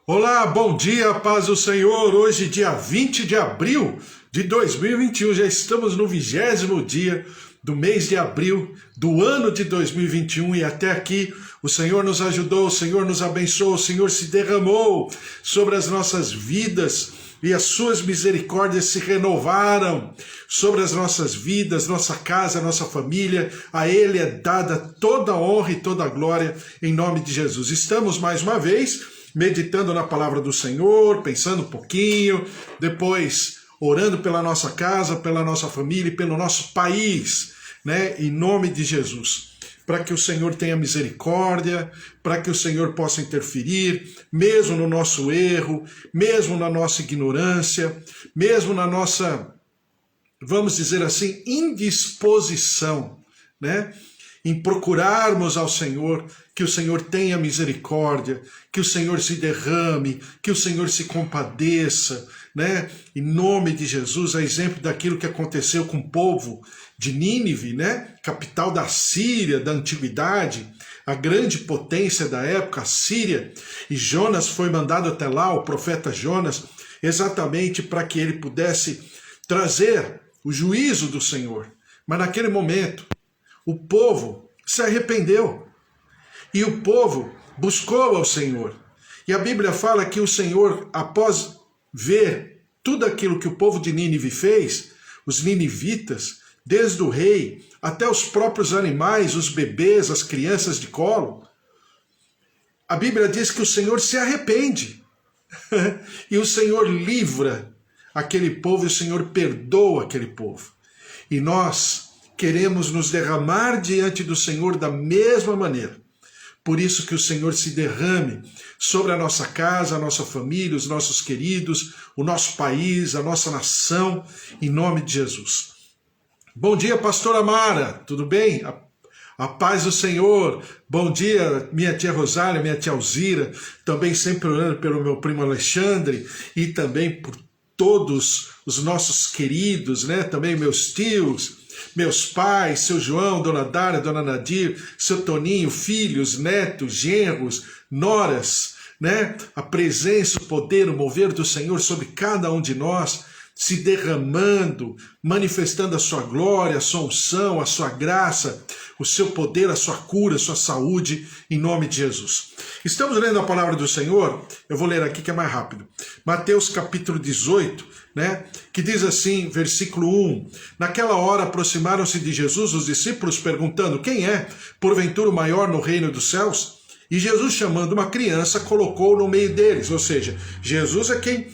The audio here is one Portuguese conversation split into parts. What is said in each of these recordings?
Olá, bom dia, paz do Senhor. Hoje, dia 20 de abril de 2021, já estamos no 20º dia do mês de abril do ano de 2021 e até aqui o Senhor nos ajudou, o Senhor nos abençoou, o Senhor se derramou sobre as nossas vidas e as suas misericórdias se renovaram sobre as nossas vidas, nossa casa, nossa família. A Ele é dada toda a honra e toda a glória em nome de Jesus. Estamos mais uma vez meditando na palavra do Senhor, pensando um pouquinho, depois orando pela nossa casa, pela nossa família e pelo nosso país, né? Em nome de Jesus. Para que o Senhor tenha misericórdia, para que o Senhor possa interferir, mesmo no nosso erro, mesmo na nossa ignorância, mesmo na nossa, vamos dizer assim, indisposição, né? Em procurarmos ao Senhor, que o Senhor tenha misericórdia, que o Senhor se derrame, que o Senhor se compadeça, né? Em nome de Jesus, a exemplo daquilo que aconteceu com o povo de Nínive, né? Capital da Síria, da antiguidade, a grande potência da época, a Síria, e Jonas foi mandado até lá, o profeta Jonas, exatamente para que ele pudesse trazer o juízo do Senhor. Mas naquele momento, o povo se arrependeu e o povo buscou ao Senhor. E a Bíblia fala que o Senhor, após ver tudo aquilo que o povo de Nínive fez, os ninivitas, desde o rei até os próprios animais, os bebês, as crianças de colo, a Bíblia diz que o Senhor se arrepende e o Senhor livra aquele povo e o Senhor perdoa aquele povo. E nós queremos nos derramar diante do Senhor da mesma maneira. Por isso que o Senhor se derrame sobre a nossa casa, a nossa família, os nossos queridos, o nosso país, a nossa nação, em nome de Jesus. Bom dia, pastora Mara, tudo bem? A paz do Senhor. Bom dia, minha tia Rosália, minha tia Alzira, também sempre orando pelo meu primo Alexandre e também por todos os nossos queridos, né? Também meus tios, meus pais, seu João, dona Dária, dona Nadir, seu Toninho, filhos, netos, genros, noras, né? A presença, o poder, o mover do Senhor sobre cada um de nós, se derramando, manifestando a sua glória, a sua unção, a sua graça, o seu poder, a sua cura, a sua saúde, em nome de Jesus. Estamos lendo a palavra do Senhor, eu vou ler aqui que é mais rápido. Mateus capítulo 18, né, que diz assim, versículo 1, naquela hora aproximaram-se de Jesus os discípulos perguntando, quem é, porventura, o maior no reino dos céus? E Jesus, chamando uma criança, colocou no meio deles, ou seja, Jesus é quem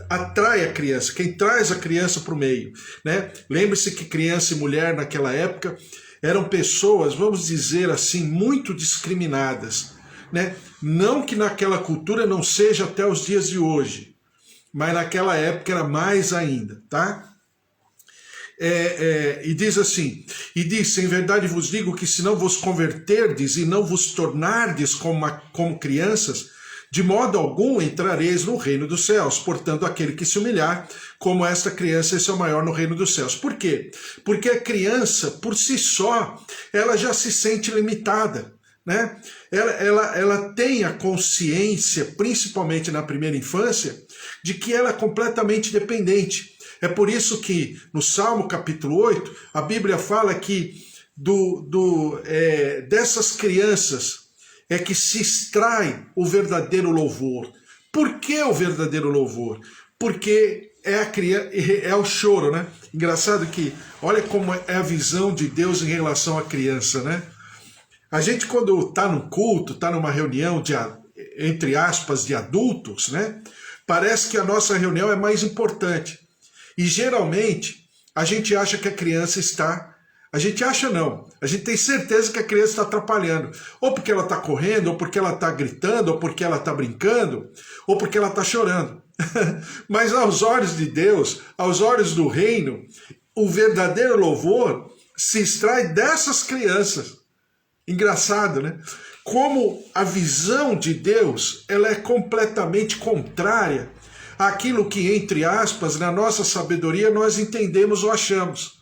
atrai a criança, quem traz a criança para o meio, né? Lembre-se que criança e mulher naquela época eram pessoas, vamos dizer assim, muito discriminadas, né? Não que naquela cultura não seja até os dias de hoje, mas naquela época era mais ainda, tá? E diz assim, e disse, em verdade vos digo que se não vos converterdes e não vos tornardes como crianças, de modo algum entrareis no reino dos céus. Portanto, aquele que se humilhar, como esta criança, esse é o maior no reino dos céus. Por quê? Porque a criança, por si só, ela já se sente limitada, né? Ela tem a consciência, principalmente na primeira infância, de que ela é completamente dependente. É por isso que no Salmo capítulo 8, a Bíblia fala que dessas crianças é que se extrai o verdadeiro louvor. Por que o verdadeiro louvor? Porque é o choro, né? Engraçado que, olha como é a visão de Deus em relação à criança, né? A gente quando está num culto, está numa reunião entre aspas, de adultos, né? Parece que a nossa reunião é mais importante. E geralmente a gente acha que a criança está... A gente acha não, a gente tem certeza que a criança está atrapalhando, ou porque ela está correndo, ou porque ela está gritando, ou porque ela está brincando, ou porque ela está chorando. Mas aos olhos de Deus, aos olhos do reino, o verdadeiro louvor se extrai dessas crianças. Engraçado, né? Como a visão de Deus, ela é completamente contrária àquilo que, entre aspas, na nossa sabedoria nós entendemos ou achamos.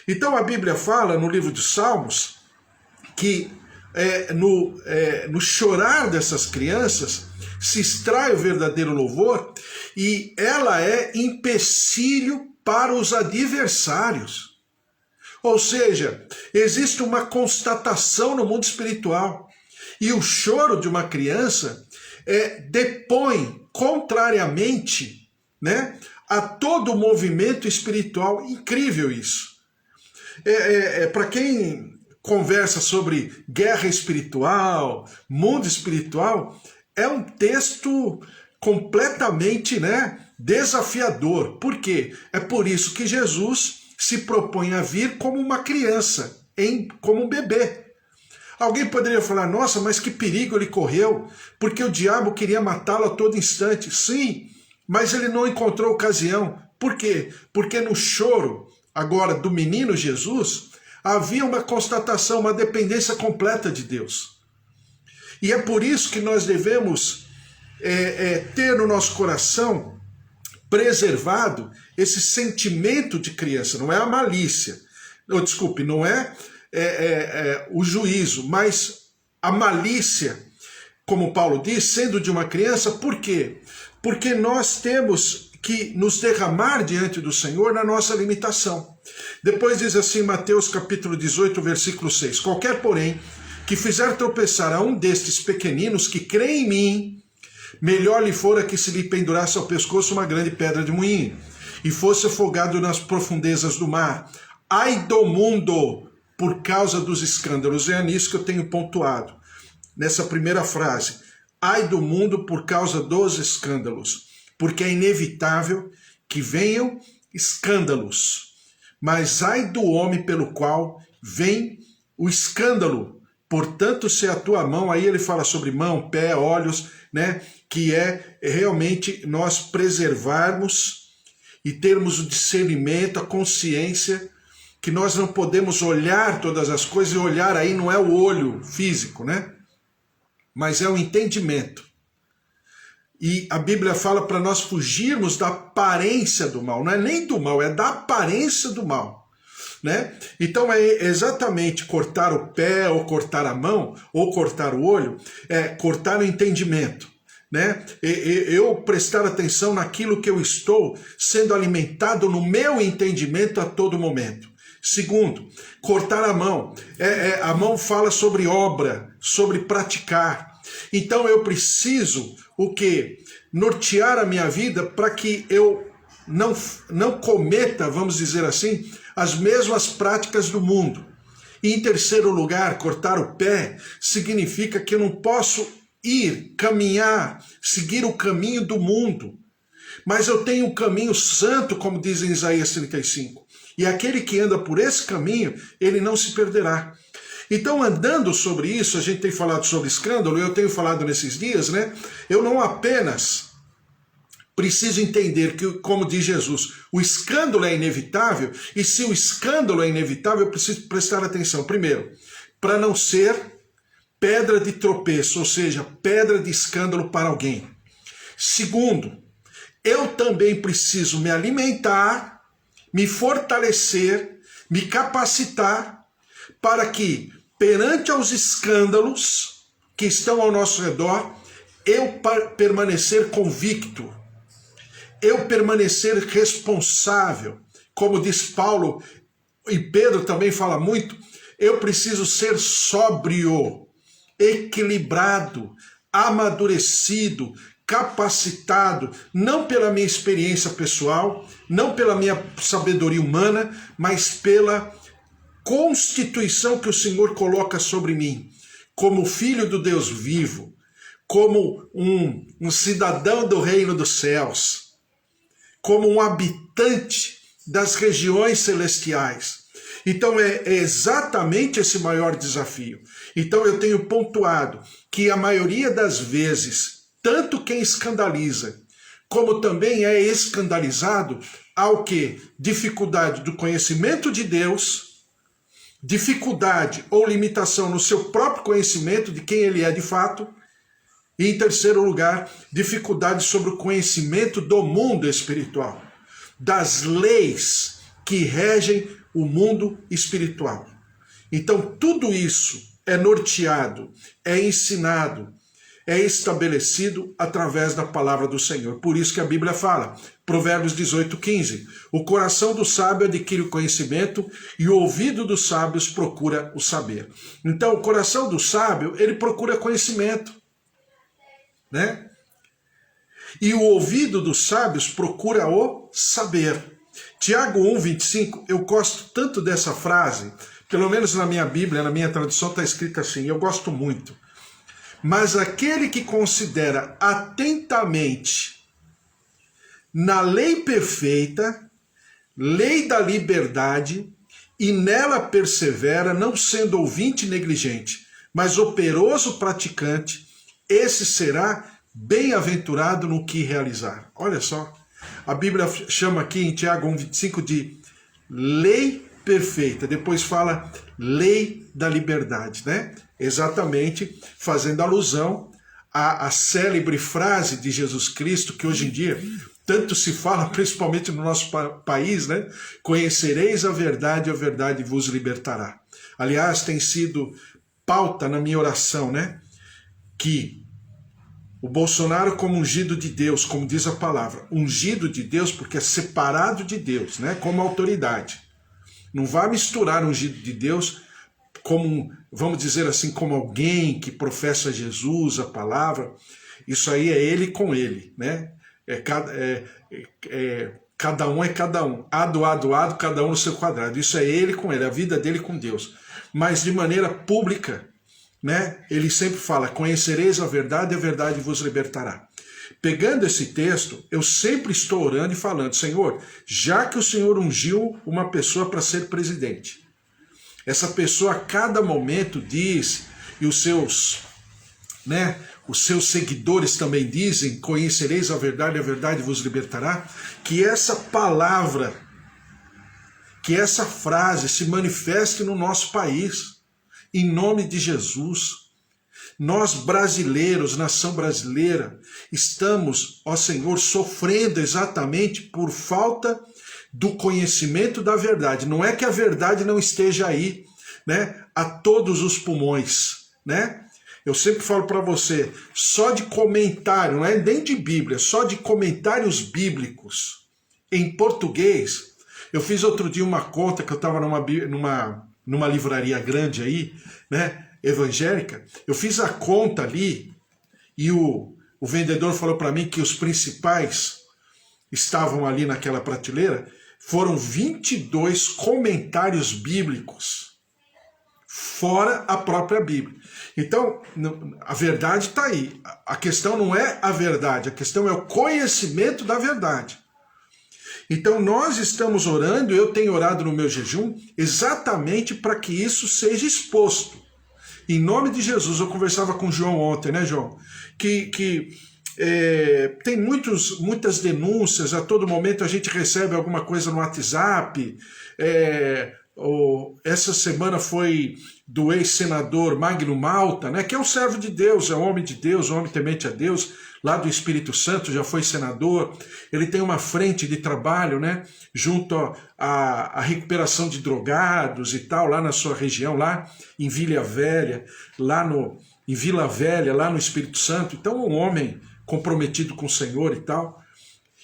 Então a Bíblia fala no livro dos Salmos que no chorar dessas crianças se extrai o verdadeiro louvor e ela é empecilho para os adversários. Ou seja, existe uma constatação no mundo espiritual. E o choro de uma criança depõe contrariamente, né, a todo o movimento espiritual. Incrível isso. Para quem conversa sobre guerra espiritual, mundo espiritual, é um texto completamente, né, desafiador. Por quê? É por isso que Jesus se propõe a vir como uma criança, como um bebê. Alguém poderia falar, nossa, mas que perigo ele correu, porque o diabo queria matá-lo a todo instante. Sim, mas ele não encontrou ocasião. Por quê? Porque no choro, agora, do menino Jesus, havia uma constatação, uma dependência completa de Deus. E é por isso que nós devemos ter no nosso coração preservado esse sentimento de criança, não é a malícia, não é o juízo, mas a malícia, como Paulo diz, sendo de uma criança. Por quê? Porque nós temos que nos derramar diante do Senhor na nossa limitação. Depois diz assim, Mateus capítulo 18, versículo 6, qualquer, porém, que fizer tropeçar a um destes pequeninos que crê em mim, melhor lhe fora que se lhe pendurasse ao pescoço uma grande pedra de moinho e fosse afogado nas profundezas do mar. Ai do mundo por causa dos escândalos. É nisso que eu tenho pontuado, nessa primeira frase. Ai do mundo por causa dos escândalos, porque é inevitável que venham escândalos. Mas ai do homem pelo qual vem o escândalo. Portanto, se a tua mão, aí ele fala sobre mão, pé, olhos, né? Que é realmente nós preservarmos e termos o discernimento, a consciência, que nós não podemos olhar todas as coisas, e olhar aí não é o olho físico, né? Mas é o entendimento. E a Bíblia fala para nós fugirmos da aparência do mal, não é nem do mal, é da aparência do mal. Né? Então é exatamente cortar o pé, ou cortar a mão, ou cortar o olho, cortar o entendimento. Né? Eu prestar atenção naquilo que eu estou sendo alimentado no meu entendimento a todo momento. Segundo, cortar a mão. A mão fala sobre obra, sobre praticar. Então eu preciso o quê? Nortear a minha vida para que eu não cometa, vamos dizer assim, as mesmas práticas do mundo. E em terceiro lugar, cortar o pé significa que eu não posso caminhar, seguir o caminho do mundo. Mas eu tenho um caminho santo, como diz em Isaías 35. E aquele que anda por esse caminho, ele não se perderá. Então, andando sobre isso, a gente tem falado sobre escândalo, eu tenho falado nesses dias, né? Eu não apenas preciso entender que, como diz Jesus, o escândalo é inevitável, e se o escândalo é inevitável, eu preciso prestar atenção, primeiro, para não ser pedra de tropeço, ou seja, pedra de escândalo para alguém. Segundo, eu também preciso me alimentar, me fortalecer, me capacitar, para que, perante aos escândalos que estão ao nosso redor, eu permanecer convicto, eu permanecer responsável, como diz Paulo, e Pedro também fala muito, eu preciso ser sóbrio, equilibrado, amadurecido, capacitado, não pela minha experiência pessoal, não pela minha sabedoria humana, mas pela constituição que o Senhor coloca sobre mim, como filho do Deus vivo, como um cidadão do reino dos céus, como um habitante das regiões celestiais. Então é exatamente esse maior desafio. Então eu tenho pontuado que a maioria das vezes, tanto quem escandaliza, como também é escandalizado, ao que? Dificuldade do conhecimento de Deus, dificuldade ou limitação no seu próprio conhecimento de quem ele é de fato, e em terceiro lugar, dificuldade sobre o conhecimento do mundo espiritual, das leis que regem o mundo espiritual. Então tudo isso é norteado, é ensinado, é estabelecido através da palavra do Senhor. Por isso que a Bíblia fala, Provérbios 18:15, o coração do sábio adquire o conhecimento e o ouvido dos sábios procura o saber. Então, o coração do sábio, ele procura conhecimento, né? E o ouvido dos sábios procura o saber. Tiago 1:25, eu gosto tanto dessa frase, pelo menos na minha Bíblia, na minha tradução está escrito assim, eu gosto muito. Mas aquele que considera atentamente na lei perfeita, lei da liberdade, e nela persevera, não sendo ouvinte negligente, mas operoso praticante, esse será bem-aventurado no que realizar. Olha só, a Bíblia chama aqui em Tiago 1:25 de lei perfeita, depois fala lei da liberdade, né? Exatamente fazendo alusão à célebre frase de Jesus Cristo, que hoje em dia tanto se fala, principalmente no nosso país, né? Conhecereis a verdade vos libertará. Aliás, tem sido pauta na minha oração, né? Que o Bolsonaro como ungido de Deus, como diz a palavra, ungido de Deus porque é separado de Deus, né? Como autoridade. Não vá misturar ungido de Deus como, vamos dizer assim, como alguém que professa Jesus, a palavra. Isso aí é ele com ele, né? Cada um é cada um. Ado, cada um no seu quadrado. Isso é ele com ele, a vida dele com Deus. Mas de maneira pública, né? Ele sempre fala, conhecereis a verdade vos libertará. Pegando esse texto, eu sempre estou orando e falando, Senhor, já que o Senhor ungiu uma pessoa para ser presidente, essa pessoa a cada momento diz, e os seus seguidores também dizem, conhecereis a verdade vos libertará, que essa palavra, que essa frase se manifeste no nosso país, em nome de Jesus. Nós brasileiros, nação brasileira, estamos, ó Senhor, sofrendo exatamente por falta do conhecimento da verdade. Não é que a verdade não esteja aí, né, a todos os pulmões, né? Eu sempre falo para você, só de comentário, não é nem de Bíblia, só de comentários bíblicos em português. Eu fiz outro dia uma conta que eu estava numa livraria grande aí, né, evangélica. Eu fiz a conta ali e o vendedor falou para mim que os principais estavam ali naquela prateleira. Foram 22 comentários bíblicos, fora a própria Bíblia. Então, a verdade está aí. A questão não é a verdade, a questão é o conhecimento da verdade. Então, nós estamos orando, eu tenho orado no meu jejum, exatamente para que isso seja exposto. Em nome de Jesus, eu conversava com o João ontem, né, João? Tem muitas denúncias, a todo momento a gente recebe alguma coisa no WhatsApp. Essa semana foi do ex-senador Magno Malta, né, que é um servo de Deus, é um homem de Deus, um homem temente a Deus, lá do Espírito Santo, já foi senador. Ele tem uma frente de trabalho, né, junto à recuperação de drogados e tal, lá na sua região, lá em Vila Velha, lá no Espírito Santo. Então, um homem comprometido com o Senhor e tal.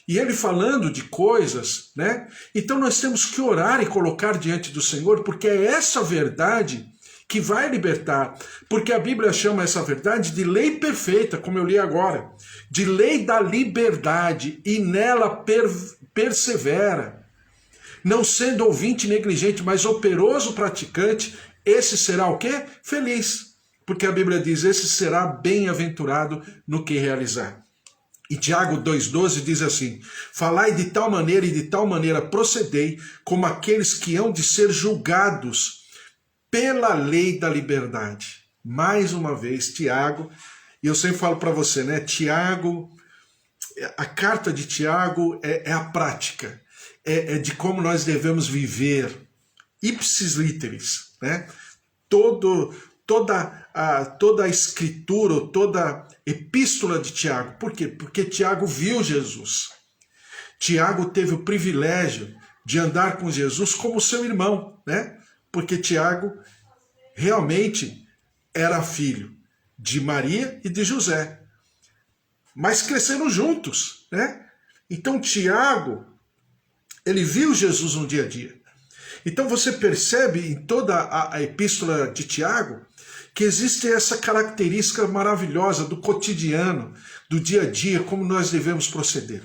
E ele falando de coisas, né? Então nós temos que orar e colocar diante do Senhor, porque é essa verdade que vai libertar. Porque a Bíblia chama essa verdade de lei perfeita, como eu li agora, de lei da liberdade, e nela persevera. Não sendo ouvinte negligente, mas operoso praticante, esse será o quê? Feliz. Porque a Bíblia diz, esse será bem-aventurado no que realizar. E Tiago 2,12 diz assim, falai de tal maneira e de tal maneira procedei, como aqueles que hão de ser julgados pela lei da liberdade. Mais uma vez, Tiago, e eu sempre falo para você, né, Tiago, a carta de Tiago é a prática, é de como nós devemos viver, ipsis literis, né? Toda a escritura, toda a epístola de Tiago. Por quê? Porque Tiago viu Jesus. Tiago teve o privilégio de andar com Jesus como seu irmão, né? Porque Tiago realmente era filho. de Maria e de José. Mas cresceram juntos, né? Então Tiago, ele viu Jesus no dia a dia. Então você percebe em toda a epístola de Tiago que existe essa característica maravilhosa do cotidiano, do dia a dia, como nós devemos proceder.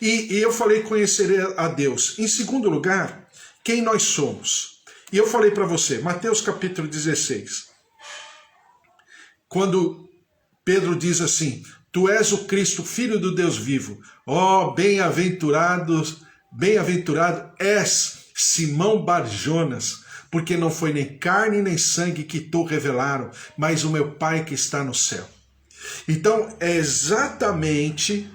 E eu falei conhecer a Deus. Em segundo lugar, quem nós somos. E eu falei para você, Mateus capítulo 16, quando Pedro diz assim, tu és o Cristo, filho do Deus vivo. Ó, bem-aventurado és Simão Bar-Jonas, porque não foi nem carne nem sangue que tu revelaram, mas o meu Pai que está no céu. Então, é exatamente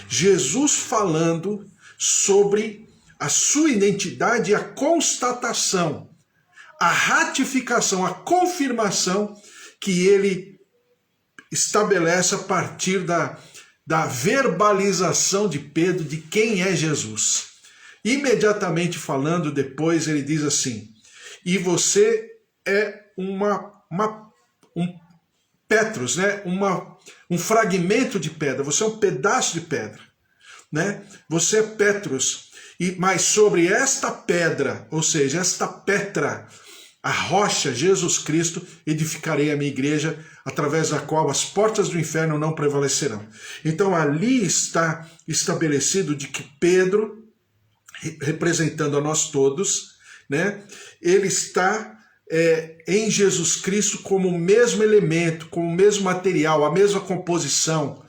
Jesus falando sobre a sua identidade e a constatação, a ratificação, a confirmação que ele estabelece a partir da verbalização de Pedro de quem é Jesus. Imediatamente falando, depois ele diz assim, e você é um Petros, né? Um fragmento de pedra, você é um pedaço de pedra, né? Você é Petros, mas sobre esta pedra, ou seja, esta Petra, a rocha, Jesus Cristo, edificarei a minha igreja, através da qual as portas do inferno não prevalecerão. Então ali está estabelecido de que Pedro, representando a nós todos, né, ele está em Jesus Cristo como o mesmo elemento, como o mesmo material, a mesma composição,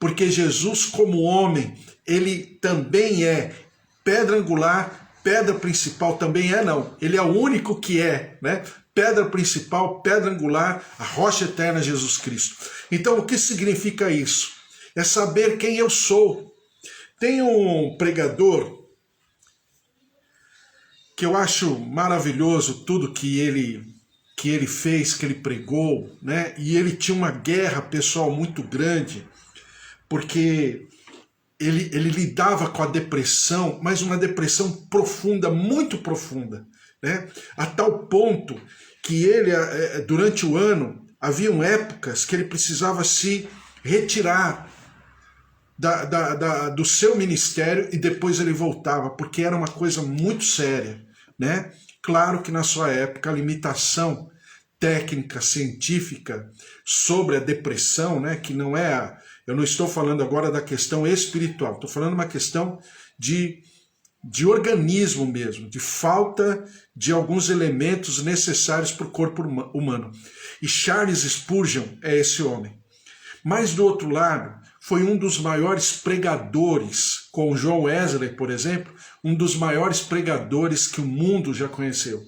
porque Jesus como homem, ele também é pedra angular, pedra principal também não, ele é o único que é, né? Pedra principal, pedra angular, a rocha eterna Jesus Cristo. Então o que significa isso? É saber quem eu sou. Tem um pregador que eu acho maravilhoso tudo que ele fez, que ele pregou, né? E ele tinha uma guerra pessoal muito grande, porque ele lidava com a depressão, mas uma depressão profunda, muito profunda, né? A tal ponto que ele, durante o ano, haviam épocas que ele precisava se retirar do seu ministério e depois ele voltava, porque era uma coisa muito séria, né? Claro que na sua época a limitação técnica, científica sobre a depressão, né, que não é eu não estou falando agora da questão espiritual, estou falando uma questão de organismo mesmo, de falta de alguns elementos necessários para o corpo humano. E Charles Spurgeon é esse homem. Mas do outro lado, foi um dos maiores pregadores, com John Wesley, por exemplo, um dos maiores pregadores que o mundo já conheceu.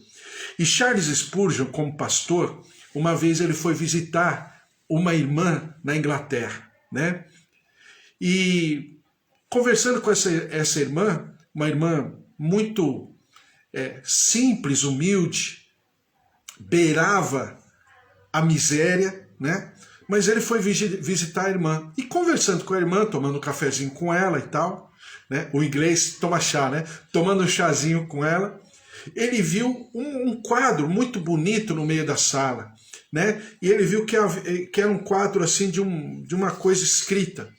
E Charles Spurgeon, como pastor, uma vez ele foi visitar uma irmã na Inglaterra, né? E conversando com essa irmã, uma irmã muito simples, humilde, beirava a miséria, né? Mas ele foi visitar a irmã. E conversando com a irmã, tomando um cafezinho com ela e tal, né? O inglês toma chá, né? Tomando um chazinho com ela, ele viu um quadro muito bonito no meio da sala, né? E ele viu que era um quadro assim de uma coisa escrita.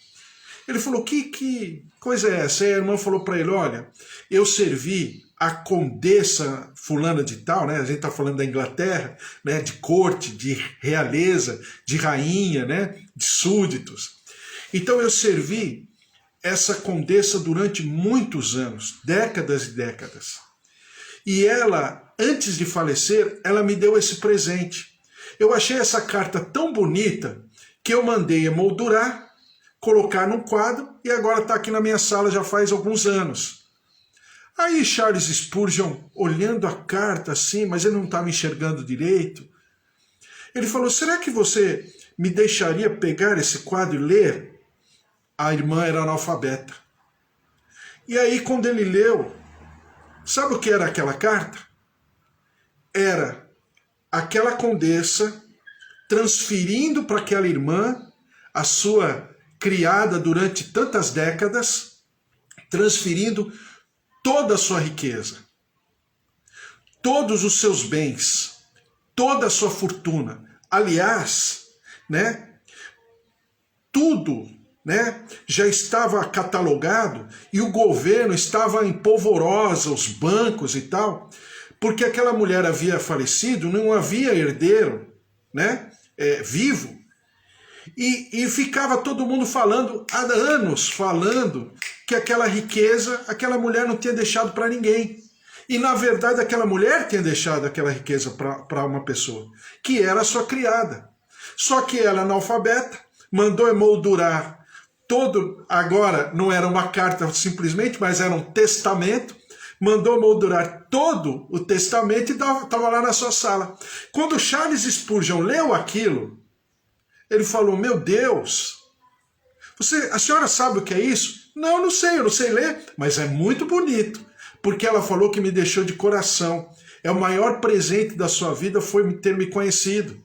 Ele falou, que coisa é essa? E a irmã falou para ele, olha, eu servi a condessa fulana de tal, né? A gente está falando da Inglaterra, né? De corte, de realeza, de rainha, né? De súditos. Então eu servi essa condessa durante muitos anos, décadas e décadas. E ela, antes de falecer, ela me deu esse presente. Eu achei essa carta tão bonita que eu mandei emoldurar, colocar num quadro e agora está aqui na minha sala já faz alguns anos. Aí Charles Spurgeon, olhando a carta assim, mas ele não estava enxergando direito, ele falou, será que você me deixaria pegar esse quadro e ler? A irmã era analfabeta. E aí quando ele leu, sabe o que era aquela carta? Era aquela condessa transferindo para aquela irmã a sua criada durante tantas décadas, transferindo toda a sua riqueza, todos os seus bens, toda a sua fortuna. Aliás, né? Tudo, né, já estava catalogado e o governo estava em polvorosa, os bancos e tal, porque aquela mulher havia falecido, não havia herdeiro, né, vivo, e ficava todo mundo falando, há anos falando, que aquela riqueza, aquela mulher não tinha deixado para ninguém. E na verdade aquela mulher tinha deixado aquela riqueza para uma pessoa, que era a sua criada. Só que ela, analfabeta, mandou emoldurar todo, agora não era uma carta simplesmente, mas era um testamento, mandou moldurar todo o testamento e estava lá na sua sala. Quando Charles Spurgeon leu aquilo, ele falou, meu Deus, a senhora sabe o que é isso? Não, não sei, eu não sei ler, mas é muito bonito, porque ela falou que me deixou de coração. É o maior presente da sua vida foi ter me conhecido.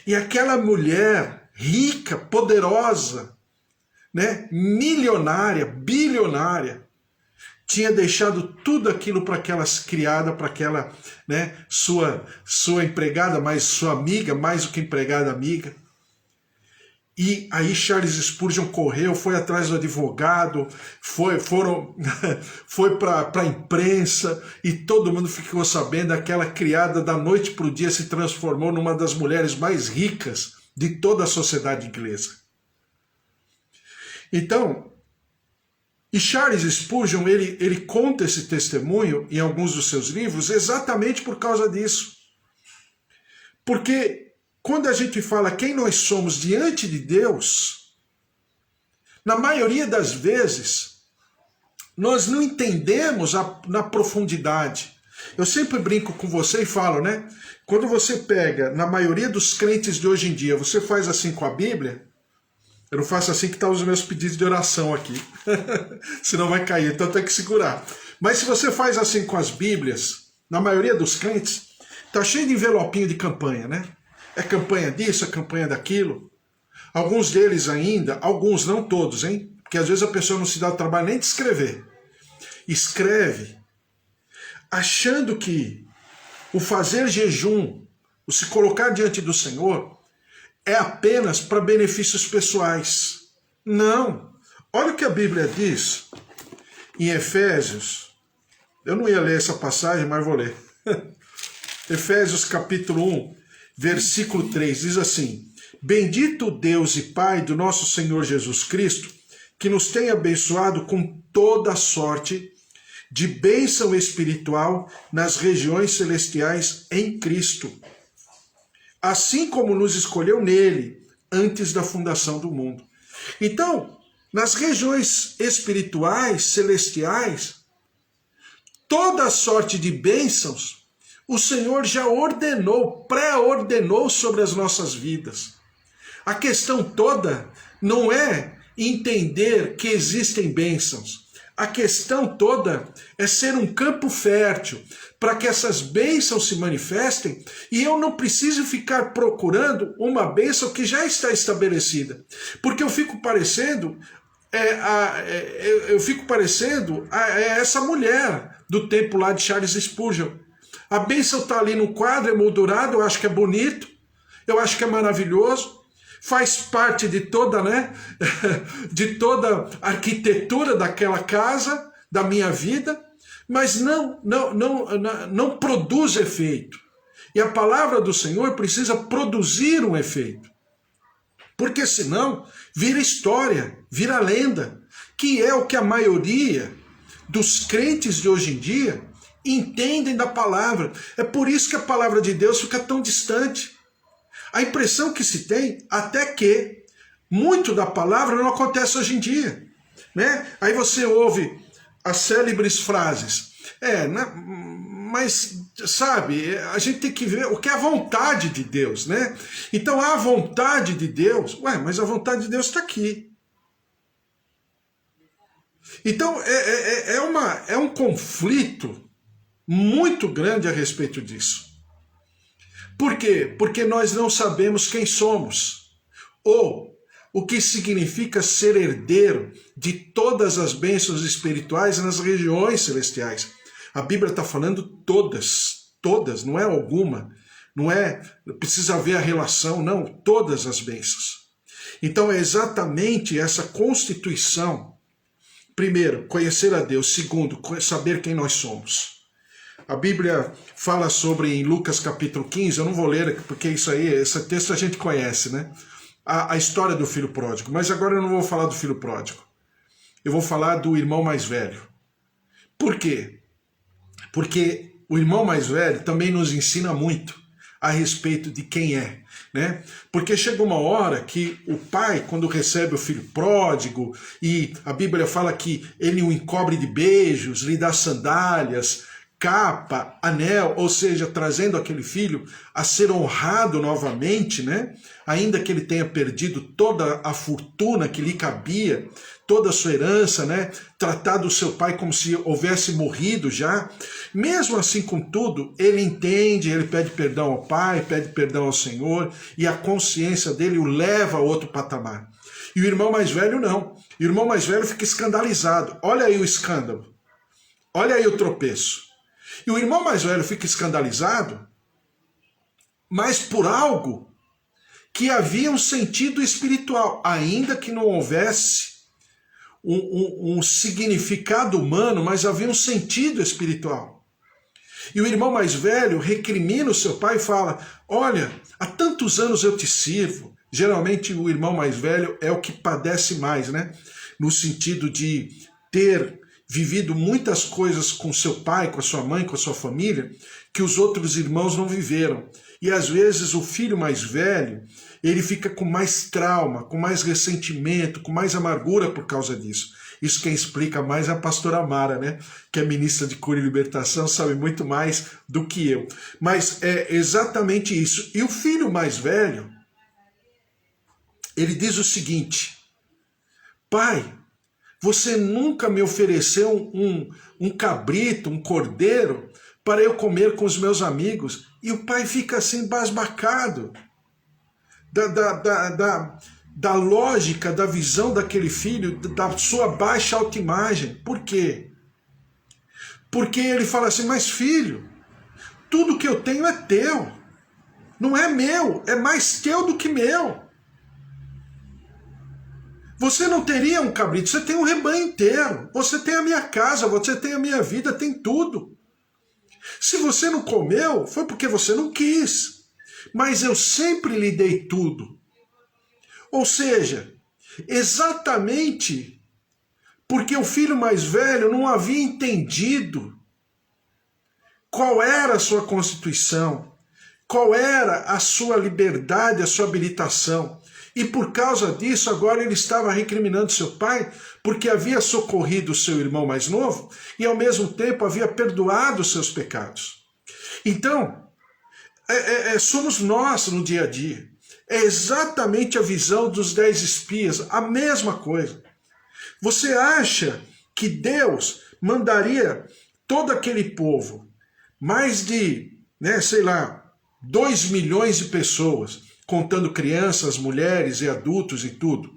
E aquela mulher rica, poderosa, né, milionária, bilionária, tinha deixado tudo aquilo para aquela criada, para aquela, né, sua empregada, mais sua amiga, mais do que empregada, amiga. E aí Charles Spurgeon correu, foi atrás do advogado, foi para a imprensa e todo mundo ficou sabendo. Aquela criada da noite para o dia se transformou numa das mulheres mais ricas de toda a sociedade inglesa. Então, e Charles Spurgeon, ele conta esse testemunho em alguns dos seus livros exatamente por causa disso. Porque quando a gente fala quem nós somos diante de Deus, na maioria das vezes, nós não entendemos na profundidade. Eu sempre brinco com você e falo, né? Quando você pega, na maioria dos crentes de hoje em dia, você faz assim com a Bíblia, eu não faço assim que estão os meus pedidos de oração aqui, senão vai cair, então tem que segurar. Mas se você faz assim com as Bíblias, na maioria dos crentes, tá cheio de envelopinho de campanha, né? É campanha disso, é campanha daquilo. Alguns deles ainda, alguns, não todos, hein? Porque às vezes a pessoa não se dá o trabalho nem de escrever. Escreve achando que o fazer jejum, o se colocar diante do Senhor, é apenas para benefícios pessoais. Não. Olha o que a Bíblia diz em Efésios. Eu não ia ler essa passagem, mas vou ler. Efésios capítulo 1, versículo 3, diz assim: Bendito Deus e Pai do nosso Senhor Jesus Cristo, que nos tem abençoado com toda sorte de bênção espiritual nas regiões celestiais em Cristo, assim como nos escolheu nele antes da fundação do mundo. Então, nas regiões espirituais, celestiais, toda sorte de bênçãos, o Senhor já ordenou, pré-ordenou sobre as nossas vidas. A questão toda não é entender que existem bênçãos. A questão toda é ser um campo fértil para que essas bênçãos se manifestem e eu não preciso ficar procurando uma bênção que já está estabelecida. Porque eu fico parecendo essa mulher do tempo lá de Charles Spurgeon. A bênção está ali no quadro, emoldurado, eu acho que é bonito, eu acho que é maravilhoso, faz parte de toda, né, de toda a arquitetura daquela casa, da minha vida, mas não produz efeito. E a palavra do Senhor precisa produzir um efeito. Porque senão vira história, vira lenda, que é o que a maioria dos crentes de hoje em dia entendem da palavra. É por isso que a palavra de Deus fica tão distante. A impressão que se tem, até que muito da palavra não acontece hoje em dia, né? Aí você ouve as célebres frases, mas sabe, a gente tem que ver o que é a vontade de Deus, né? Então a vontade de Deus, mas a vontade de Deus está aqui. Então é um conflito muito grande a respeito disso. Por quê? Porque nós não sabemos quem somos, ou o que significa ser herdeiro de todas as bênçãos espirituais nas regiões celestiais. A Bíblia está falando todas, não é alguma. Não é, precisa ver a relação, não, todas as bênçãos. Então é exatamente essa constituição. Primeiro, conhecer a Deus. Segundo, saber quem nós somos. A Bíblia fala sobre, em Lucas capítulo 15, eu não vou ler porque isso aí, esse texto a gente conhece, né? A história do filho pródigo. Mas agora eu não vou falar do filho pródigo. Eu vou falar do irmão mais velho. Por quê? Porque o irmão mais velho também nos ensina muito a respeito de quem é, né? Porque chega uma hora que o pai, quando recebe o filho pródigo, e a Bíblia fala que ele o encobre de beijos, lhe dá sandálias, capa, anel, ou seja, trazendo aquele filho a ser honrado novamente, né? Ainda que ele tenha perdido toda a fortuna que lhe cabia, toda a sua herança, né? Tratado o seu pai como se houvesse morrido já. Mesmo assim, contudo, ele entende, ele pede perdão ao pai, pede perdão ao Senhor, e a consciência dele o leva a outro patamar. E o irmão mais velho não. O irmão mais velho fica escandalizado. Olha aí o escândalo. Olha aí o tropeço. E o irmão mais velho fica escandalizado, mas por algo que havia um sentido espiritual, ainda que não houvesse um significado humano, mas havia um sentido espiritual. E o irmão mais velho recrimina o seu pai e fala: olha, há tantos anos eu te sirvo. Geralmente o irmão mais velho é o que padece mais, né? No sentido de ter vivido muitas coisas com seu pai, com a sua mãe, com a sua família, que os outros irmãos não viveram. E às vezes o filho mais velho, ele fica com mais trauma, com mais ressentimento, com mais amargura por causa disso. Isso quem explica mais é a pastora Mara, né? Que é ministra de Cura e Libertação, sabe muito mais do que eu. Mas é exatamente isso. E o filho mais velho, ele diz o seguinte: pai, você nunca me ofereceu um cabrito, um cordeiro, para eu comer com os meus amigos. E o pai fica assim, embasbacado da lógica, da visão daquele filho, da sua baixa autoimagem. Por quê? Porque ele fala assim: mas filho, tudo que eu tenho é teu. Não é meu, é mais teu do que meu. Você não teria um cabrito, você tem um rebanho inteiro. Você tem a minha casa, você tem a minha vida, tem tudo. Se você não comeu, foi porque você não quis. Mas eu sempre lhe dei tudo. Ou seja, exatamente porque o filho mais velho não havia entendido qual era a sua constituição, qual era a sua liberdade, a sua habilitação. E por causa disso, agora ele estava recriminando seu pai, porque havia socorrido o seu irmão mais novo e ao mesmo tempo havia perdoado os seus pecados. Então, somos nós no dia a dia. É exatamente a visão dos 10 espias, a mesma coisa. Você acha que Deus mandaria todo aquele povo, mais de, 2 milhões de pessoas, contando crianças, mulheres e adultos e tudo,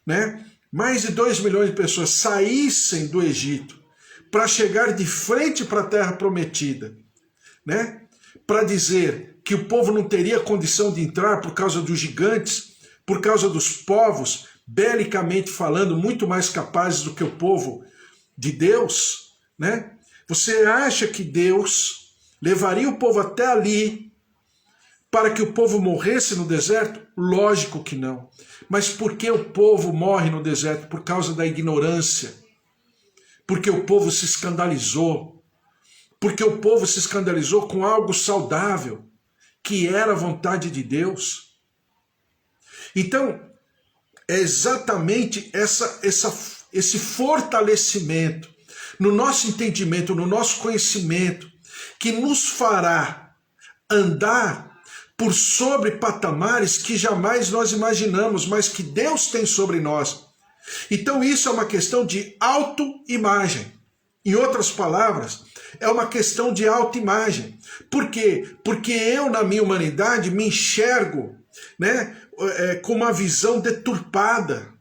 né? Mais de 2 milhões de pessoas saíssem do Egito para chegar de frente para a terra prometida, né? Para dizer que o povo não teria condição de entrar por causa dos gigantes, por causa dos povos, belicamente falando, muito mais capazes do que o povo de Deus, né? Você acha que Deus levaria o povo até ali para que o povo morresse no deserto? Lógico que não. Mas por que o povo morre no deserto? Por causa da ignorância. Porque o povo se escandalizou. Porque o povo se escandalizou com algo saudável, que era a vontade de Deus. Então, é exatamente esse fortalecimento no nosso entendimento, no nosso conhecimento, que nos fará andar por sobre patamares que jamais nós imaginamos, mas que Deus tem sobre nós. Então isso é uma questão de autoimagem. Em outras palavras, é uma questão de autoimagem. Por quê? Porque eu, na minha humanidade, me enxergo, com uma visão deturpada,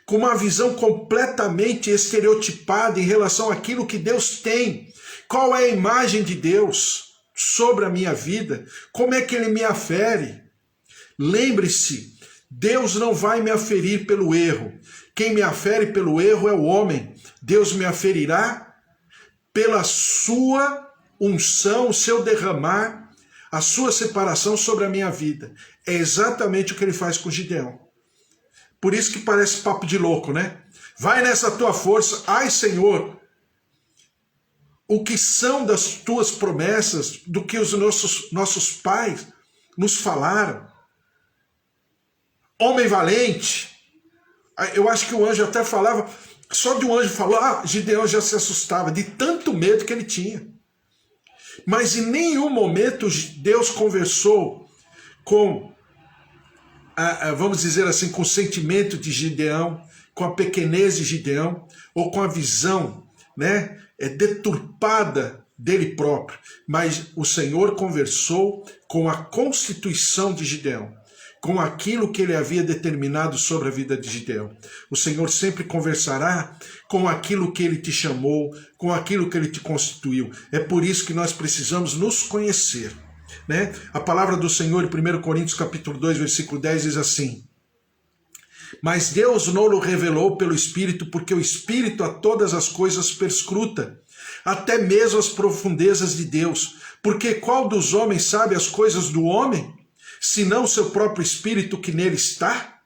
com uma visão completamente estereotipada em relação àquilo que Deus tem. Qual é a imagem de Deus? sobre a minha vida, como é que ele me afere? Lembre-se, Deus não vai me aferir pelo erro. Quem me afere pelo erro é o homem. Deus me aferirá pela sua unção, o seu derramar, a sua separação sobre a minha vida. É exatamente o que ele faz com Gideão. Por isso que parece papo de louco, né? Vai nessa tua força. Ai, Senhor, o que são das tuas promessas, do que os nossos pais nos falaram? Homem valente. Eu acho que o anjo até falava, só de um anjo falou, Gideão já se assustava, de tanto medo que ele tinha. Mas em nenhum momento Deus conversou com, vamos dizer assim, com o sentimento de Gideão, com a pequenez de Gideão, ou com a visão, né, deturpada dele próprio. Mas o Senhor conversou com a constituição de Gideão, com aquilo que ele havia determinado sobre a vida de Gideão. O Senhor sempre conversará com aquilo que ele te chamou, com aquilo que ele te constituiu. É por isso que nós precisamos nos conhecer, né? A palavra do Senhor em 1 Coríntios capítulo 2, versículo 10 diz assim: mas Deus não o revelou pelo Espírito, porque o Espírito a todas as coisas perscruta, até mesmo as profundezas de Deus. Porque qual dos homens sabe as coisas do homem, senão o seu próprio Espírito que nele está?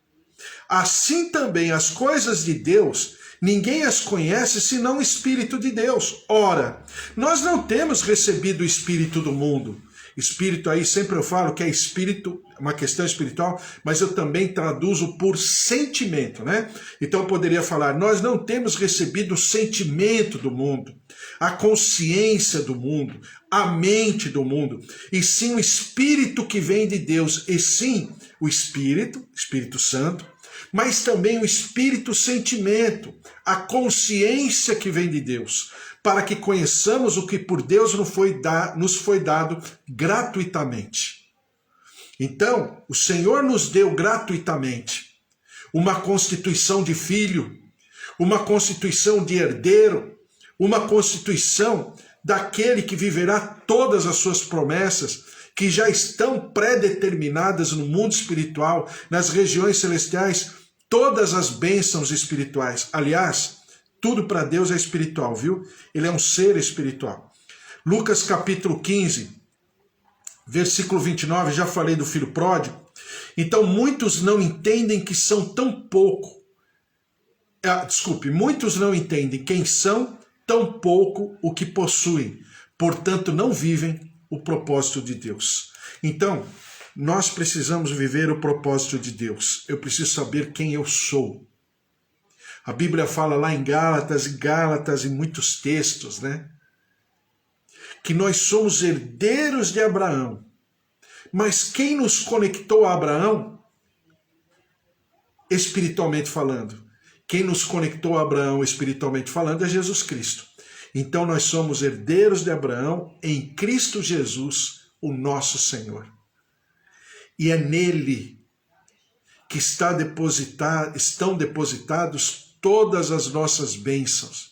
Assim também as coisas de Deus, ninguém as conhece senão o Espírito de Deus. Ora, nós não temos recebido o Espírito do mundo. Espírito aí, sempre eu falo que é espírito, uma questão espiritual, mas eu também traduzo por sentimento, né? Então eu poderia falar, nós não temos recebido o sentimento do mundo, a consciência do mundo, a mente do mundo, e sim o Espírito que vem de Deus, e sim o Espírito Santo, mas também o Espírito sentimento, a consciência que vem de Deus, para que conheçamos o que por Deus nos foi dado gratuitamente. Então, o Senhor nos deu gratuitamente uma constituição de filho, uma constituição de herdeiro, uma constituição daquele que viverá todas as suas promessas, que já estão pré-determinadas no mundo espiritual, nas regiões celestiais, todas as bênçãos espirituais. Aliás, tudo para Deus é espiritual, viu? Ele é um ser espiritual. Lucas capítulo 15, versículo 29, já falei do filho pródigo. Então muitos não entendem que são tão pouco. Muitos não entendem quem são, tão pouco o que possuem. Portanto, não vivem o propósito de Deus. Então, nós precisamos viver o propósito de Deus. Eu preciso saber quem eu sou. A Bíblia fala lá em Gálatas, em muitos textos, né? Que nós somos herdeiros de Abraão. Mas quem nos conectou a Abraão, espiritualmente falando? Quem nos conectou a Abraão, espiritualmente falando, é Jesus Cristo. Então nós somos herdeiros de Abraão em Cristo Jesus, o nosso Senhor. E é nele que estão depositados todas as nossas bênçãos,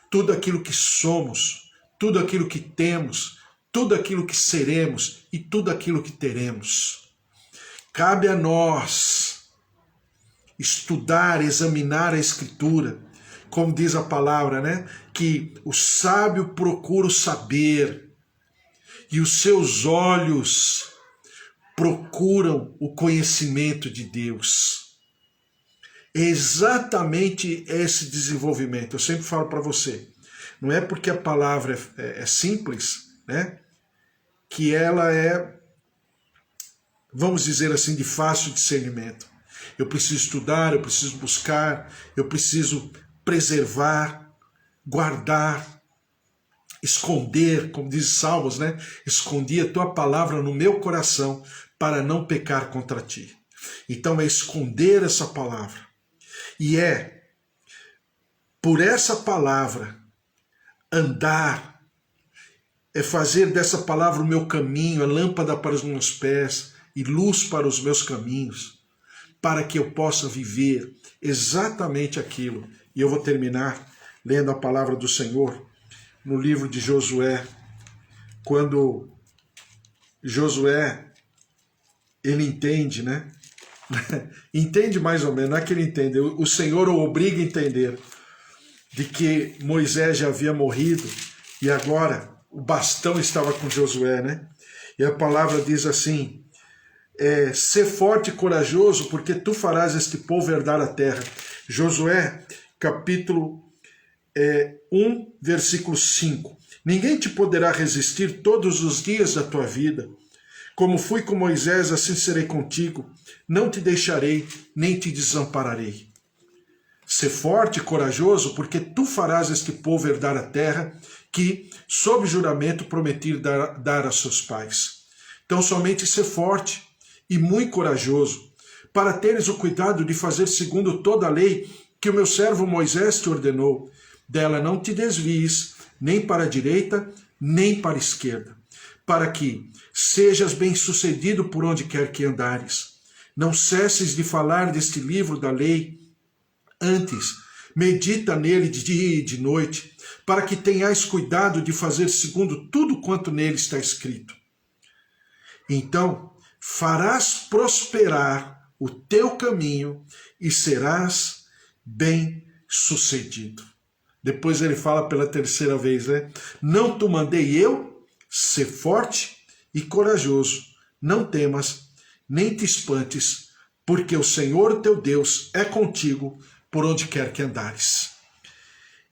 tudo aquilo que somos, tudo aquilo que temos, tudo aquilo que seremos e tudo aquilo que teremos. Cabe a nós estudar, examinar a Escritura, como diz a palavra, né? Que o sábio procura o saber e os seus olhos procuram o conhecimento de Deus. É exatamente esse desenvolvimento. Eu sempre falo para você, não é porque a palavra é simples, né, que ela é, vamos dizer assim, de fácil discernimento. Eu preciso estudar, eu preciso buscar, eu preciso preservar, guardar, esconder, como diz Salmos, né? Escondi a tua palavra no meu coração para não pecar contra ti. Então é esconder essa palavra. E é por essa palavra andar, é fazer dessa palavra o meu caminho, a lâmpada para os meus pés e luz para os meus caminhos, para que eu possa viver exatamente aquilo. E eu vou terminar lendo a palavra do Senhor no livro de Josué, quando Josué, ele entende, né? Entende mais ou menos, não é que ele entende, o Senhor o obriga a entender de que Moisés já havia morrido e agora o bastão estava com Josué, né? E a palavra diz assim, ser forte e corajoso, porque tu farás este povo herdar a terra. Josué, capítulo 1, versículo 5. Ninguém te poderá resistir todos os dias da tua vida. Como fui com Moisés, assim serei contigo. Não te deixarei, nem te desampararei. Ser forte e corajoso, porque tu farás este povo herdar a terra que, sob juramento, prometi dar a seus pais. Então, somente ser forte e muito corajoso, para teres o cuidado de fazer segundo toda a lei que o meu servo Moisés te ordenou. Dela não te desvies, nem para a direita, nem para a esquerda, para que sejas bem-sucedido por onde quer que andares. Não cesses de falar deste livro da lei, antes medita nele de dia e de noite, para que tenhais cuidado de fazer segundo tudo quanto nele está escrito. Então farás prosperar o teu caminho e serás bem-sucedido. Depois ele fala pela terceira vez, né? Não te mandei eu, ser forte e corajoso. Não temas, nem te espantes, porque o Senhor teu Deus é contigo por onde quer que andares.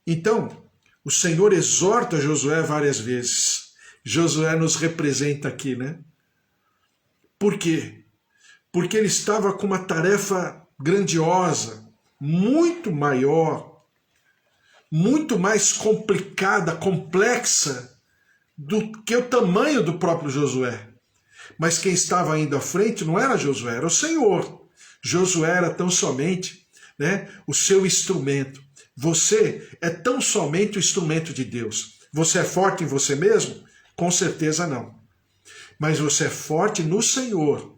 Então, o Senhor exorta Josué várias vezes. Josué nos representa aqui, né? Por quê? Porque ele estava com uma tarefa grandiosa, muito maior, muito mais complicada, complexa do que o tamanho do próprio Josué. Mas quem estava indo à frente não era Josué, era o Senhor. Josué era tão somente, né, o seu instrumento. Você é tão somente o instrumento de Deus. Você é forte em você mesmo? Com certeza não. Mas você é forte no Senhor,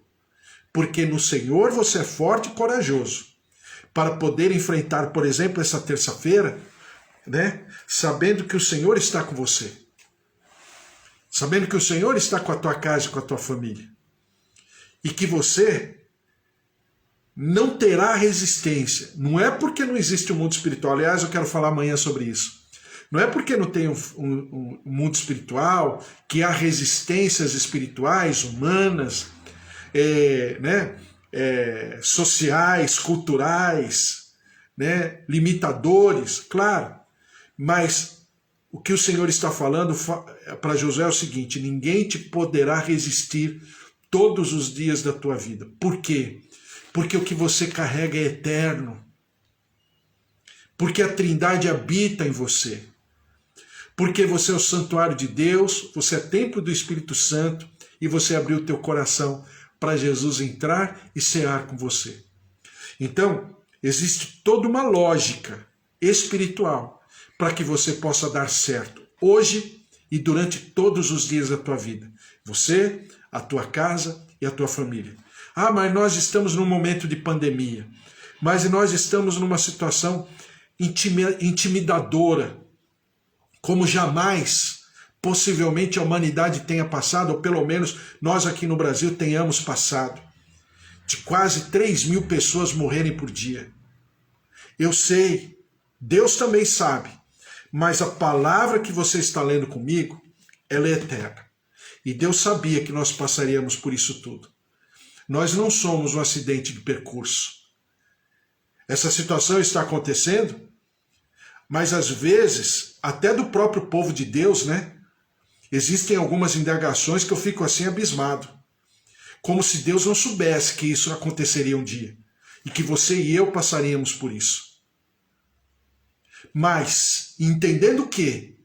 porque no Senhor você é forte e corajoso, para poder enfrentar, por exemplo, essa terça-feira, né, sabendo que o Senhor está com você, sabendo que o Senhor está com a tua casa e com a tua família, e que você não terá resistência. Não é porque não existe um mundo espiritual, aliás, eu quero falar amanhã sobre isso. Não é porque não tem um mundo espiritual que há resistências espirituais, humanas, sociais, culturais, né, limitadores, claro. Mas o que o Senhor está falando para Josué é o seguinte: ninguém te poderá resistir todos os dias da tua vida. Por quê? Porque o que você carrega é eterno. Porque a Trindade habita em você. Porque você é o santuário de Deus, você é templo do Espírito Santo e você abriu o teu coração para Jesus entrar e cear com você. Então, existe toda uma lógica espiritual para que você possa dar certo hoje e durante todos os dias da tua vida. Você, a tua casa e a tua família. Ah, mas nós estamos num momento de pandemia. Mas nós estamos numa situação intimidadora, como jamais, possivelmente, a humanidade tenha passado, ou pelo menos nós aqui no Brasil tenhamos passado, de quase 3.000 pessoas morrerem por dia. Eu sei, Deus também sabe, mas a palavra que você está lendo comigo, ela é eterna. E Deus sabia que nós passaríamos por isso tudo. Nós não somos um acidente de percurso. Essa situação está acontecendo, mas às vezes, até do próprio povo de Deus, né? Existem algumas indagações que eu fico assim abismado. Como se Deus não soubesse que isso aconteceria um dia. E que você e eu passaríamos por isso. Mas, entendendo que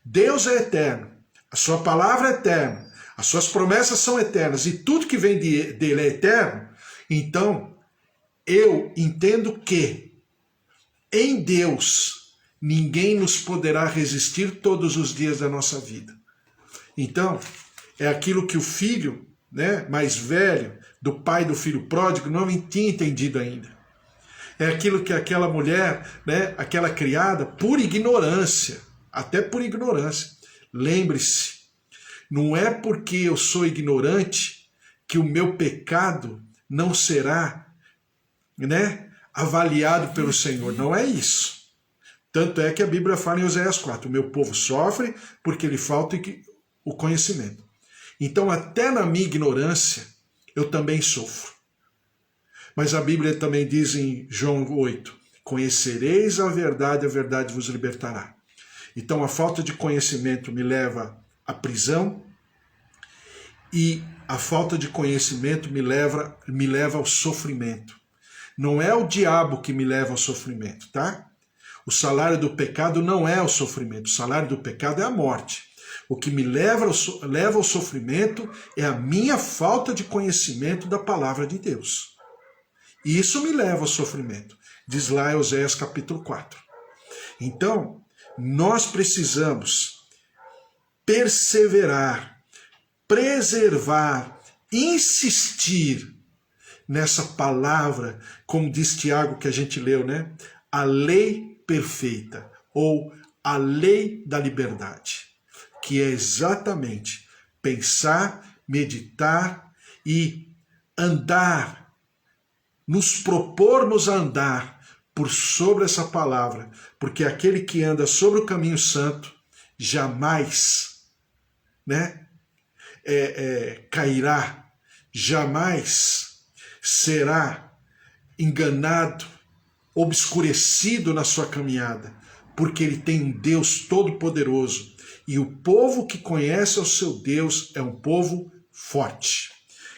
Deus é eterno, a sua palavra é eterna, as suas promessas são eternas e tudo que vem dele é eterno, então eu entendo que em Deus ninguém nos poderá resistir todos os dias da nossa vida. Então, é aquilo que o filho, né, mais velho do pai do filho pródigo não tinha entendido ainda. É aquilo que aquela mulher, né, aquela criada, por ignorância, até por ignorância. Lembre-se, Não é porque eu sou ignorante que o meu pecado não será, avaliado pelo Senhor. Não é isso. Tanto é que a Bíblia fala em Oséias 4, o meu povo sofre porque lhe falta o conhecimento. Então, até na minha ignorância, eu também sofro. Mas a Bíblia também diz em João 8, conhecereis a verdade vos libertará. Então, a falta de conhecimento me leva à prisão e a falta de conhecimento me leva ao sofrimento. Não é o diabo que me leva ao sofrimento, tá? O salário do pecado não é o sofrimento, o salário do pecado é a morte. O que me leva ao sofrimento é a minha falta de conhecimento da palavra de Deus. E isso me leva ao sofrimento, diz lá em Oséias capítulo 4. Então, nós precisamos perseverar, preservar, insistir nessa palavra, como diz Tiago que a gente leu, a lei perfeita, ou a lei da liberdade, que é exatamente pensar, meditar e andar, nos propormos a andar por sobre essa palavra, porque aquele que anda sobre o caminho santo jamais cairá, jamais será enganado, obscurecido na sua caminhada, porque ele tem um Deus todo-poderoso e o povo que conhece o seu Deus é um povo forte.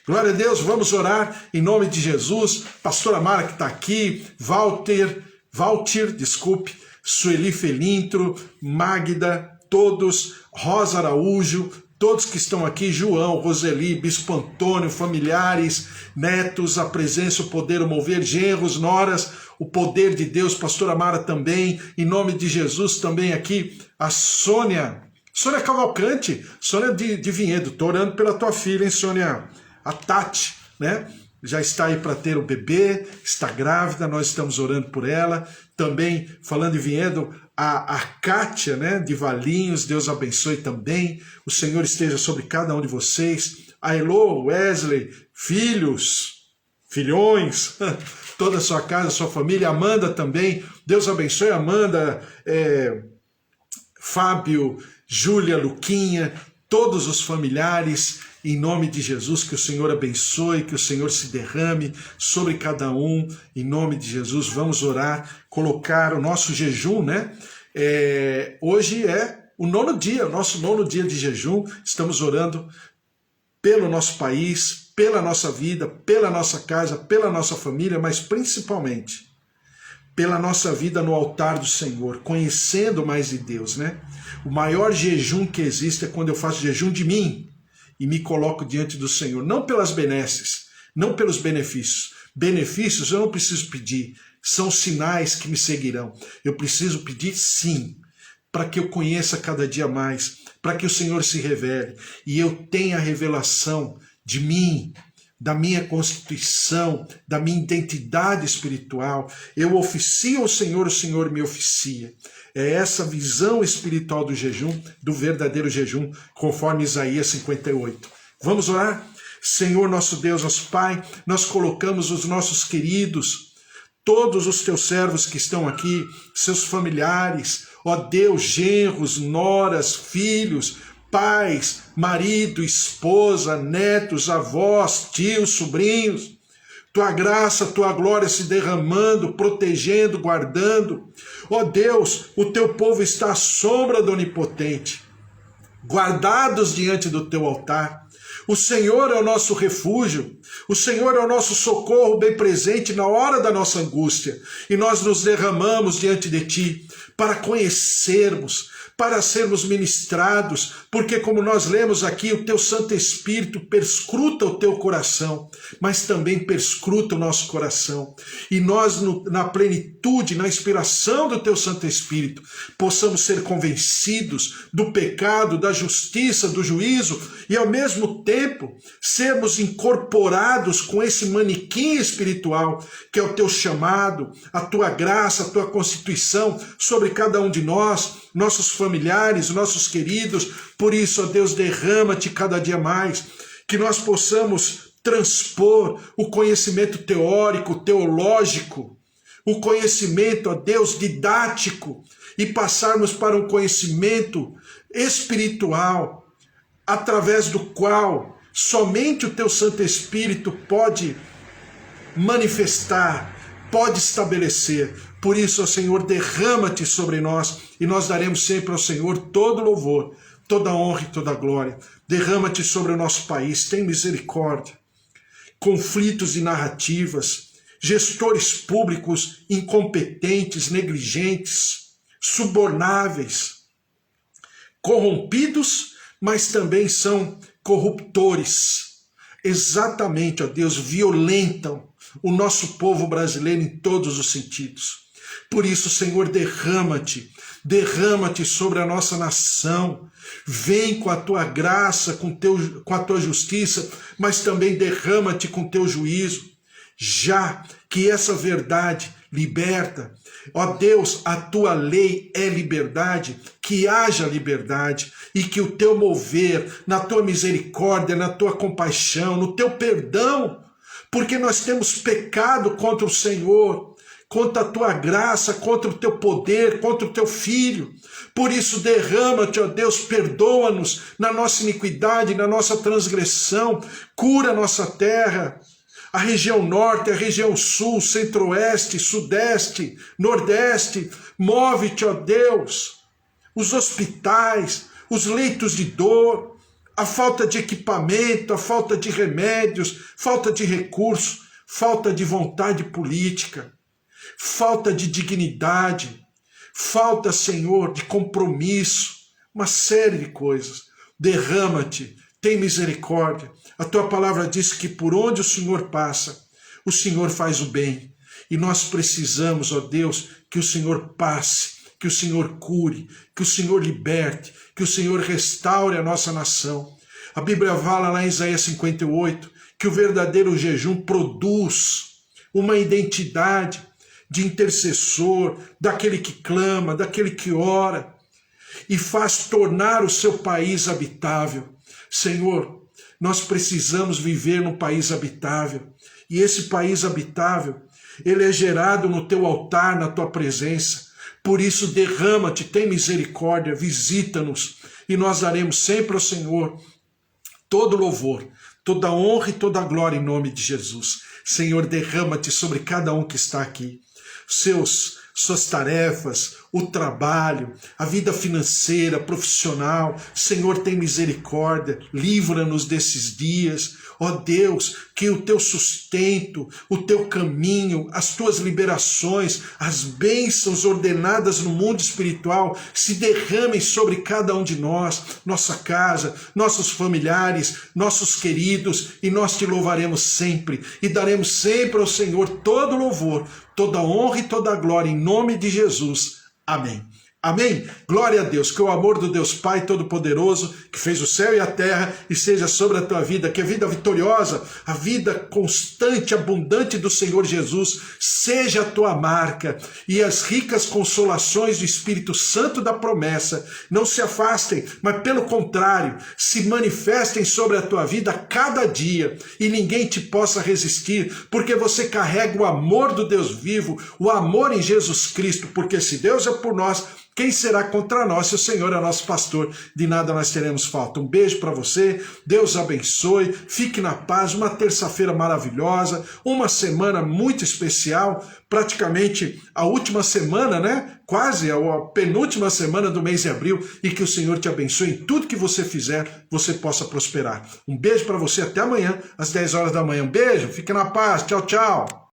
Glória a Deus, vamos orar em nome de Jesus. Pastora Mara que está aqui, Walter, Sueli Felintro, Magda, todos, Rosa Araújo, todos que estão aqui, João, Roseli, Bispo Antônio, familiares, netos, a presença, o poder, o mover, genros, noras, o poder de Deus, pastora Mara também, em nome de Jesus também aqui, a Sônia Cavalcante, Sônia de Vinhedo, estou orando pela tua filha, hein, Sônia? A Tati, já está aí para ter o bebê, está grávida, nós estamos orando por ela. Também, falando em Vinhedo, a Kátia, de Valinhos, Deus abençoe também. O Senhor esteja sobre cada um de vocês. A Elô, Wesley, filhões, toda a sua casa, a sua família. Amanda também, Deus abençoe. Amanda, Fábio, Júlia, Luquinha, todos os familiares. Em nome de Jesus, que o Senhor abençoe, que o Senhor se derrame sobre cada um. Em nome de Jesus, vamos orar, colocar o nosso jejum, hoje é o nosso nono dia de jejum. Estamos orando pelo nosso país, pela nossa vida, pela nossa casa, pela nossa família, mas principalmente pela nossa vida no altar do Senhor, conhecendo mais de Deus, O maior jejum que existe é quando eu faço jejum de mim e me coloco diante do Senhor, não pelas benesses, não pelos benefícios. Benefícios eu não preciso pedir, são sinais que me seguirão. Eu preciso pedir sim, para que eu conheça cada dia mais, para que o Senhor se revele e eu tenha a revelação de mim, da minha constituição, da minha identidade espiritual. Eu oficio ao Senhor, o Senhor me oficia. É essa visão espiritual do jejum, do verdadeiro jejum, conforme Isaías 58. Vamos orar? Senhor, nosso Deus, nosso Pai, nós colocamos os nossos queridos, todos os teus servos que estão aqui, seus familiares, ó Deus, genros, noras, filhos, pais, marido, esposa, netos, avós, tios, sobrinhos, tua graça, tua glória se derramando, protegendo, guardando. Ó Deus, o teu povo está à sombra do Onipotente, guardados diante do teu altar. O Senhor é o nosso refúgio, o Senhor é o nosso socorro bem presente na hora da nossa angústia. E nós nos derramamos diante de ti para conhecermos, para sermos ministrados, porque como nós lemos aqui, o teu Santo Espírito perscruta o teu coração, mas também perscruta o nosso coração. E nós, na plenitude, na inspiração do teu Santo Espírito, possamos ser convencidos do pecado, da justiça, do juízo, e ao mesmo tempo sermos incorporados com esse manequim espiritual, que é o teu chamado, a tua graça, a tua constituição sobre cada um de nós, nossos familiares, familiares, nossos queridos. Por isso, ó Deus, derrama-te cada dia mais, que nós possamos transpor o conhecimento teórico, teológico, o conhecimento, ó Deus, didático, e passarmos para um conhecimento espiritual, através do qual somente o teu Santo Espírito pode manifestar, pode estabelecer. Por isso, ó Senhor, derrama-te sobre nós, e nós daremos sempre ao Senhor todo louvor, toda honra e toda glória. Derrama-te sobre o nosso país, tem misericórdia. Conflitos e narrativas, gestores públicos incompetentes, negligentes, subornáveis, corrompidos, mas também são corruptores. Exatamente, ó Deus, violentam o nosso povo brasileiro em todos os sentidos. Por isso, Senhor, derrama-te sobre a nossa nação. Vem com a tua graça, com a tua justiça, mas também derrama-te com teu juízo, já que essa verdade liberta. Ó Deus, a tua lei é liberdade, que haja liberdade, e que o teu mover, na tua misericórdia, na tua compaixão, no teu perdão, porque nós temos pecado contra o Senhor, contra a tua graça, contra o teu poder, contra o teu Filho. Por isso derrama-te, ó Deus, perdoa-nos na nossa iniquidade, na nossa transgressão, cura a nossa terra, a região norte, a região sul, centro-oeste, sudeste, nordeste. Move-te, ó Deus, os hospitais, os leitos de dor, a falta de equipamento, a falta de remédios, falta de recursos, falta de vontade política, falta de dignidade, falta, Senhor, de compromisso, uma série de coisas. Derrama-te, tem misericórdia. A tua palavra diz que por onde o Senhor passa, o Senhor faz o bem. E nós precisamos, ó Deus, que o Senhor passe, que o Senhor cure, que o Senhor liberte, que o Senhor restaure a nossa nação. A Bíblia fala lá em Isaías 58 que o verdadeiro jejum produz uma identidade de intercessor, daquele que clama, daquele que ora, e faz tornar o seu país habitável. Senhor, nós precisamos viver num país habitável, e esse país habitável, ele é gerado no teu altar, na tua presença. Por isso derrama-te, tem misericórdia, visita-nos, e nós daremos sempre ao Senhor todo louvor, toda honra e toda glória em nome de Jesus. Senhor, derrama-te sobre cada um que está aqui, suas tarefas, o trabalho, a vida financeira, profissional. Senhor, tem misericórdia, livra-nos desses dias. Ó Deus, que o teu sustento, o teu caminho, as tuas liberações, as bênçãos ordenadas no mundo espiritual se derramem sobre cada um de nós, nossa casa, nossos familiares, nossos queridos, e nós te louvaremos sempre e daremos sempre ao Senhor todo louvor, toda honra e toda glória em nome de Jesus. Amém. Amém? Glória a Deus, que o amor do Deus Pai Todo-Poderoso, que fez o céu e a terra, esteja sobre a tua vida, que a vida vitoriosa, a vida constante, abundante do Senhor Jesus, seja a tua marca, e as ricas consolações do Espírito Santo da promessa não se afastem, mas pelo contrário, se manifestem sobre a tua vida a cada dia, e ninguém te possa resistir, porque você carrega o amor do Deus vivo, o amor em Jesus Cristo, porque se Deus é por nós, quem será contra nós se o Senhor é nosso pastor? De nada nós teremos falta. Um beijo para você, Deus abençoe, fique na paz, uma terça-feira maravilhosa, uma semana muito especial, praticamente a última semana, né? Quase a penúltima semana do mês de abril, e que o Senhor te abençoe em tudo que você fizer, você possa prosperar. Um beijo para você, até amanhã, às 10 horas da manhã. Um beijo, fique na paz, tchau, tchau.